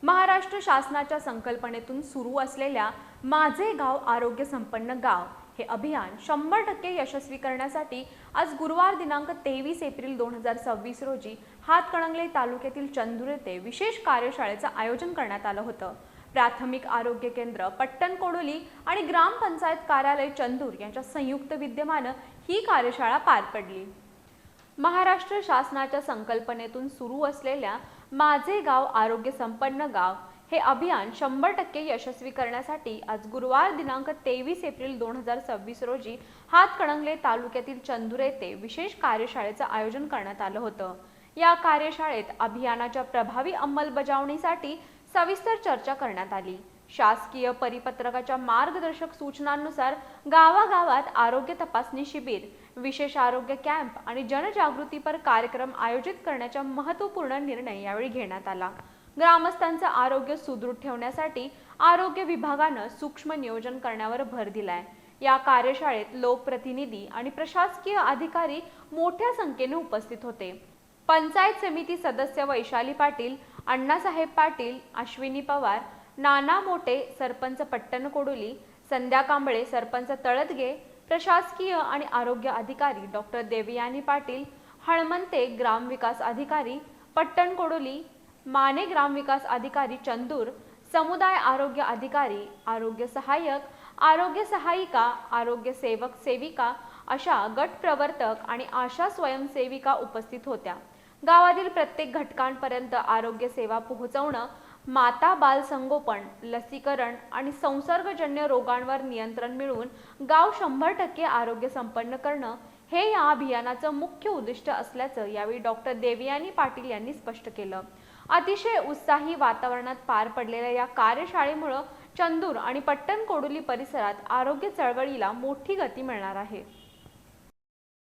महाराष्ट्र शासनाच्या संकल्पनेतून सुरू असलेल्या माझे गाव आरोग्य संपन्न गाव हे अभियान 100% यशस्वी करण्यासाठी आज गुरुवार दिनांक 23 एप्रिल 2026 रोजी हातकणंगले तालुक्यातील चंदूर येथे विशेष कार्यशाळेचं आयोजन करण्यात आलं होतं। प्राथमिक आरोग्य केंद्र पट्टण कोडोली आणि ग्रामपंचायत कार्यालय चंदूर यांच्या संयुक्त विद्यमाने ही कार्यशाळा पार पडली। महाराष्ट्र शासनाच्या संकल्पनेतून सुरू असलेल्या माझे गाव आरोग्य संपन्न गाव हे अभियान 100% यशस्वी करण्यासाठी आज गुरुवार दिनांक 23 एप्रिल 2026 रोजी हातकणंगले तालुक्यातील चंदूर येथे विशेष कार्यशाळेचं आयोजन करण्यात आलं होतं। या कार्यशाळेत अभियानाच्या प्रभावी अंमलबजावणीसाठी सविस्तर चर्चा करण्यात आली। शासकीय परिपत्रकाच्या मार्गदर्शक सूचनांनुसार गावागावात आरोग्य तपासणी शिबिर, विशेष आरोग्य कॅम्प आणि जनजागृतीपर कार्यक्रम आयोजित करण्याचा महत्त्वपूर्ण निर्णय यावेळी घेण्यात आला। ग्रामस्थांचं आरोग्य सुदृढ ठेवण्यासाठी आरोग्य विभागानं सूक्ष्म नियोजन करण्यावर भर दिलाय। या कार्यशाळेत लोकप्रतिनिधी आणि प्रशासकीय अधिकारी मोठ्या संख्येने उपस्थित होते। पंचायत समिती सदस्य वैशाली पाटील, अण्णासाहेब पाटील, अश्विनी पवार, नाना मोटे सरपंच पट्टण कोडोली, संध्या कांबळे सरपंच तळदगे, प्रशासकीय आणि आरोग्य अधिकारी डॉक्टर देवयानी पाटील, हळमंते ग्रामविकास अधिकारी पट्टण कोडोली, माने ग्रामविकास अधिकारी चंदूर, समुदाय आरोग्य अधिकारी, आरोग्य सहाय्यक, आरोग्य सहायिका, आरोग्य सेवक सेविका अशा गट प्रवर्तक आणि आशा स्वयंसेविका उपस्थित होत्या। गावातील प्रत्येक घटकांपर्यंत आरोग्य सेवा पोहोचवणं, माता बाल संगोपन, लसीकरण आणि संसर्गजन्य रोगांवर नियंत्रण मिळवून गाव 100% आरोग्य संपन्न करणं हे या अभियानाचं मुख्य उद्दिष्ट असल्याचं यावेळी डॉक्टर देवयानी पाटील यांनी स्पष्ट केलं। अतिशय उत्साही वातावरणात पार पडलेल्या या कार्यशाळेमुळे चंदूर आणि पट्टण कोडोली परिसरात आरोग्य चळवळीला मोठी गती मिळणार आहे।